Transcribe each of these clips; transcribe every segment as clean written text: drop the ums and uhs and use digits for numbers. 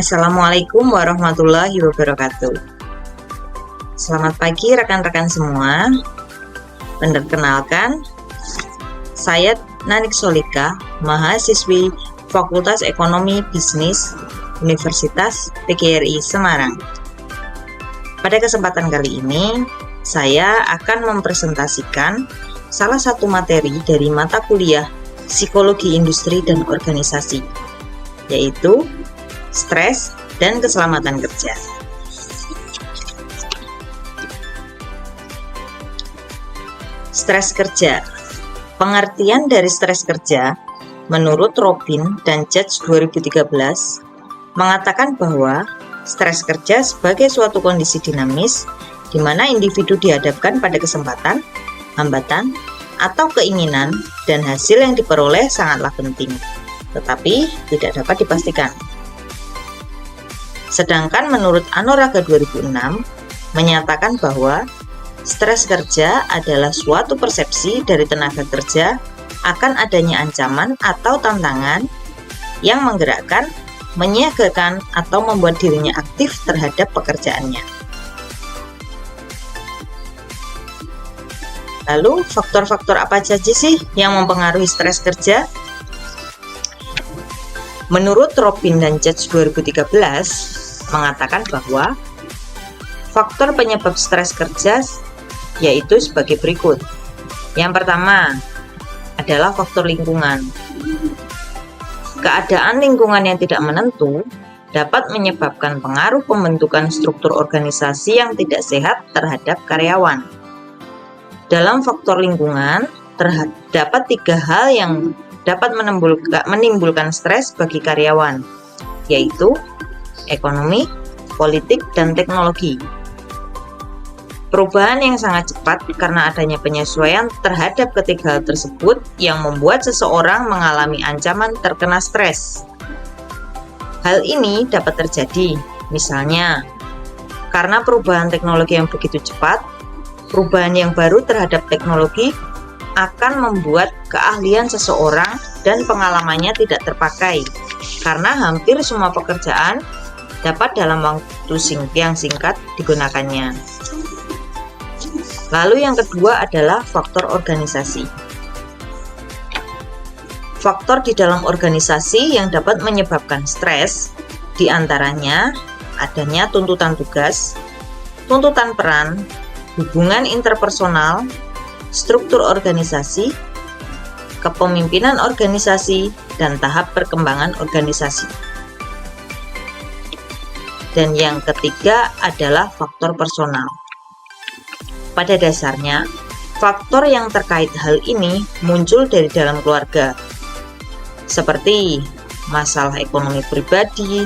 Assalamualaikum warahmatullahi wabarakatuh. Selamat pagi rekan-rekan semua. Perkenalkan, saya Nanik Solika, mahasiswi Fakultas Ekonomi Bisnis Universitas PGRI Semarang. Pada kesempatan kali ini, saya akan mempresentasikan salah satu materi dari mata kuliah Psikologi Industri dan Organisasi, yaitu stres dan keselamatan kerja. Stres kerja. Pengertian dari stres kerja menurut Robin dan Judge 2013 mengatakan bahwa stres kerja sebagai suatu kondisi dinamis di mana individu dihadapkan pada kesempatan, hambatan, atau keinginan dan hasil yang diperoleh sangatlah penting, tetapi tidak dapat dipastikan. Sedangkan menurut Anoraga 2006 menyatakan bahwa stres kerja adalah suatu persepsi dari tenaga kerja akan adanya ancaman atau tantangan yang menggerakkan, menyiagakan, atau membuat dirinya aktif terhadap pekerjaannya. Lalu, faktor-faktor apa saja sih yang mempengaruhi stres kerja? Menurut Robin dan Judge 2013 mengatakan bahwa faktor penyebab stres kerja yaitu sebagai berikut. Yang pertama adalah faktor lingkungan. Keadaan lingkungan yang tidak menentu dapat menyebabkan pengaruh pembentukan struktur organisasi yang tidak sehat terhadap karyawan. Dalam faktor lingkungan terdapat 3 hal yang dapat menimbulkan stres bagi karyawan, yaitu ekonomi, politik, dan teknologi. Perubahan yang sangat cepat karena adanya penyesuaian terhadap ketiga hal tersebut yang membuat seseorang mengalami ancaman terkena stres. Hal ini dapat terjadi, misalnya, karena perubahan teknologi yang begitu cepat, perubahan yang baru terhadap teknologi akan membuat keahlian seseorang dan pengalamannya tidak terpakai, karena hampir semua pekerjaan dapat dalam waktu yang singkat digunakannya. Lalu yang kedua adalah faktor organisasi. Faktor di dalam organisasi yang dapat menyebabkan stres diantaranya adanya tuntutan tugas, tuntutan peran, hubungan interpersonal, struktur organisasi, kepemimpinan organisasi, dan tahap perkembangan organisasi. Dan yang ketiga adalah faktor personal. Pada dasarnya, faktor yang terkait hal ini muncul dari dalam keluarga, seperti masalah ekonomi pribadi,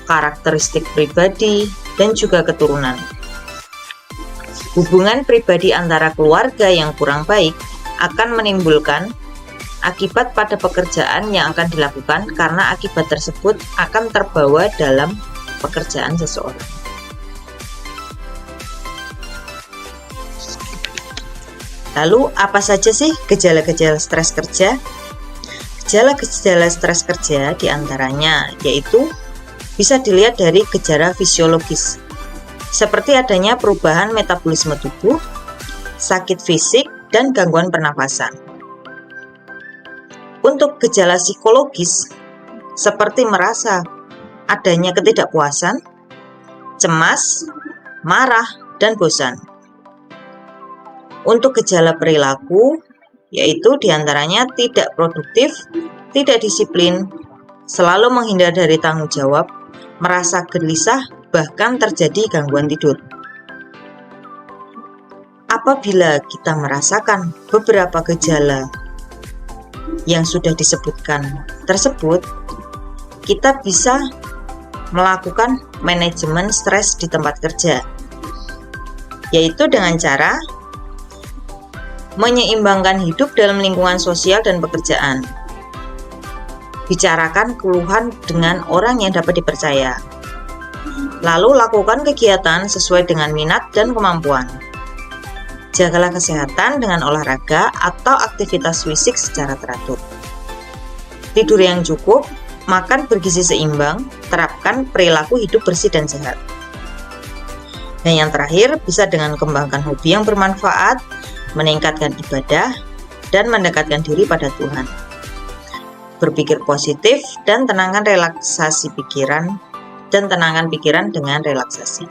karakteristik pribadi, dan juga keturunan. Hubungan pribadi antara keluarga yang kurang baik akan menimbulkan akibat pada pekerjaan yang akan dilakukan karena akibat tersebut akan terbawa dalam pekerjaan seseorang. Lalu, apa saja sih gejala-gejala stres kerja? Gejala-gejala stres kerja diantaranya yaitu bisa dilihat dari gejala fisiologis, seperti adanya perubahan metabolisme tubuh, sakit fisik, dan gangguan pernafasan. Untuk gejala psikologis, seperti merasa adanya ketidakpuasan, cemas, marah, dan bosan. Untuk gejala perilaku, yaitu diantaranya tidak produktif, tidak disiplin, selalu menghindar dari tanggung jawab, merasa gelisah, bahkan terjadi gangguan tidur. Apabila kita merasakan beberapa gejala yang sudah disebutkan tersebut, kita bisa melakukan manajemen stres di tempat kerja, yaitu dengan cara menyeimbangkan hidup dalam lingkungan sosial dan pekerjaan. Bicarakan keluhan dengan orang yang dapat dipercaya. Lalu lakukan kegiatan sesuai dengan minat dan kemampuan. Jagalah kesehatan dengan olahraga atau aktivitas fisik secara teratur. Tidur yang cukup makan bergizi seimbang, terapkan perilaku hidup bersih dan sehat. Dan yang terakhir, bisa dengan kembangkan hobi yang bermanfaat, meningkatkan ibadah, dan mendekatkan diri pada Tuhan. Berpikir positif dan tenangkan pikiran dengan relaksasi.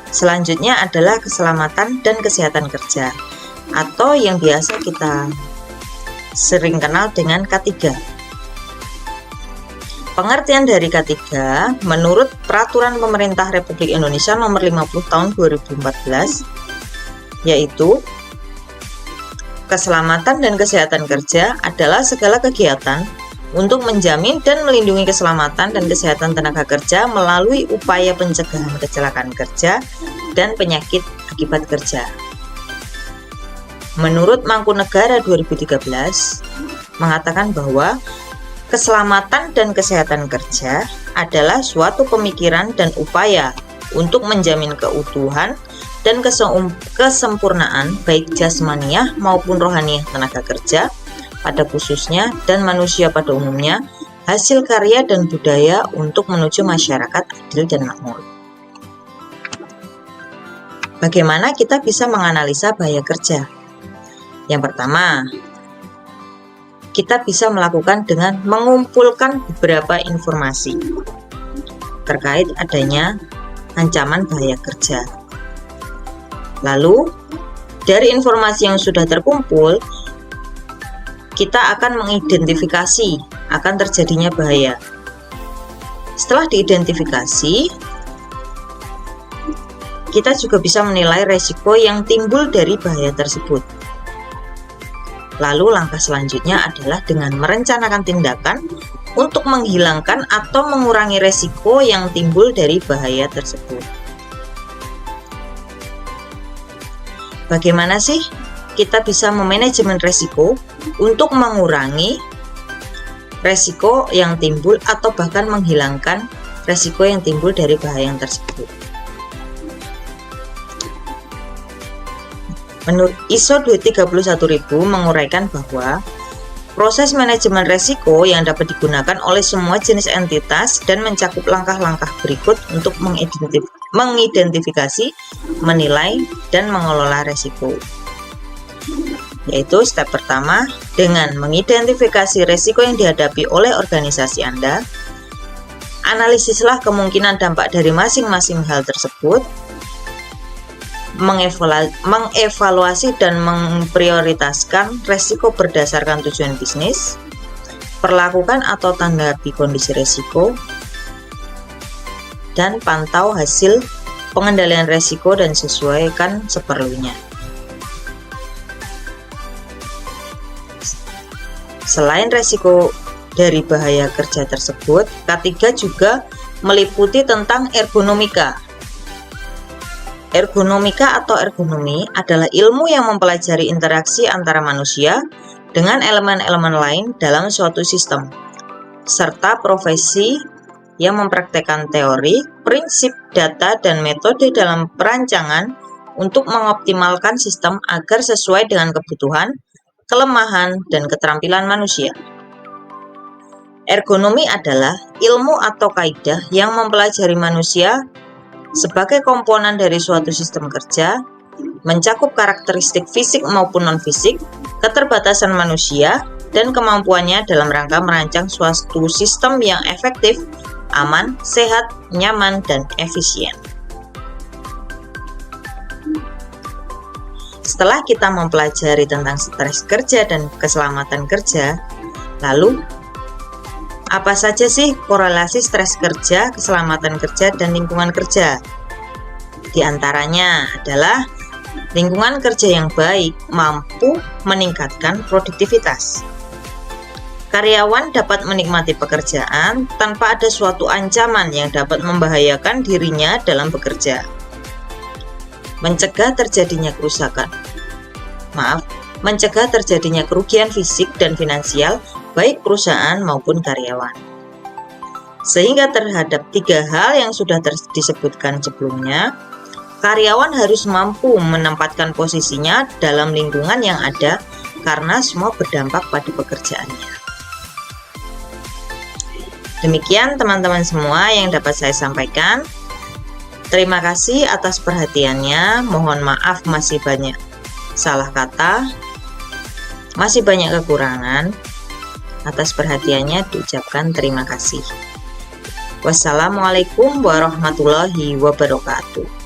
Selanjutnya adalah keselamatan dan kesehatan kerja, atau yang biasa kita sering kenal dengan K3. Pengertian dari K3 menurut Peraturan Pemerintah Republik Indonesia Nomor 50 Tahun 2014, yaitu keselamatan dan kesehatan kerja adalah segala kegiatan untuk menjamin dan melindungi keselamatan dan kesehatan tenaga kerja melalui upaya pencegahan kecelakaan kerja dan penyakit akibat kerja. Menurut Mangkunegara 2013 mengatakan bahwa keselamatan dan kesehatan kerja adalah suatu pemikiran dan upaya untuk menjamin keutuhan dan kesempurnaan baik jasmaniah maupun rohaniah tenaga kerja pada khususnya dan manusia pada umumnya, hasil karya dan budaya untuk menuju masyarakat adil dan makmur. Bagaimana kita bisa menganalisa bahaya kerja? Yang pertama, kita bisa melakukan dengan mengumpulkan beberapa informasi terkait adanya ancaman bahaya kerja. Lalu, dari informasi yang sudah terkumpul, kita akan mengidentifikasi akan terjadinya bahaya. Setelah diidentifikasi, kita juga bisa menilai resiko yang timbul dari bahaya tersebut. Lalu langkah selanjutnya adalah dengan merencanakan tindakan untuk menghilangkan atau mengurangi resiko yang timbul dari bahaya tersebut. Bagaimana sih kita bisa memanajemen resiko untuk mengurangi resiko yang timbul atau bahkan menghilangkan resiko yang timbul dari bahaya yang tersebut? Menurut ISO 231.000 menguraikan bahwa proses manajemen resiko yang dapat digunakan oleh semua jenis entitas dan mencakup langkah-langkah berikut untuk mengidentifikasi, menilai, dan mengelola resiko. Yaitu step pertama, dengan mengidentifikasi resiko yang dihadapi oleh organisasi Anda, analisislah kemungkinan dampak dari masing-masing hal tersebut, mengevaluasi dan memprioritaskan resiko berdasarkan tujuan bisnis, perlakukan atau tanggapi kondisi resiko, dan pantau hasil pengendalian resiko dan sesuaikan seperlunya. Selain resiko dari bahaya kerja tersebut, K3 juga meliputi tentang ergonomika. Ergonomika atau ergonomi adalah ilmu yang mempelajari interaksi antara manusia dengan elemen-elemen lain dalam suatu sistem, serta profesi yang mempraktekkan teori, prinsip, data, dan metode dalam perancangan untuk mengoptimalkan sistem agar sesuai dengan kebutuhan, kelemahan, dan keterampilan manusia. Ergonomi adalah ilmu atau kaidah yang mempelajari manusia sebagai komponen dari suatu sistem kerja, mencakup karakteristik fisik maupun non-fisik, keterbatasan manusia, dan kemampuannya dalam rangka merancang suatu sistem yang efektif, aman, sehat, nyaman, dan efisien. Setelah kita mempelajari tentang stres kerja dan keselamatan kerja, lalu apa saja sih korelasi stres kerja, keselamatan kerja, dan lingkungan kerja? Di antaranya adalah lingkungan kerja yang baik mampu meningkatkan produktivitas. Karyawan dapat menikmati pekerjaan tanpa ada suatu ancaman yang dapat membahayakan dirinya dalam bekerja. Mencegah terjadinya kerugian fisik dan finansial baik perusahaan maupun karyawan. Sehingga terhadap 3 hal yang sudah disebutkan sebelumnya, karyawan harus mampu menempatkan posisinya dalam lingkungan yang ada karena semua berdampak pada pekerjaannya. Demikian teman-teman semua yang dapat saya sampaikan. Terima kasih atas perhatiannya. Mohon maaf masih banyak salah kata, masih banyak kekurangan. Atas perhatiannya diucapkan terima kasih. Wassalamualaikum warahmatullahi wabarakatuh.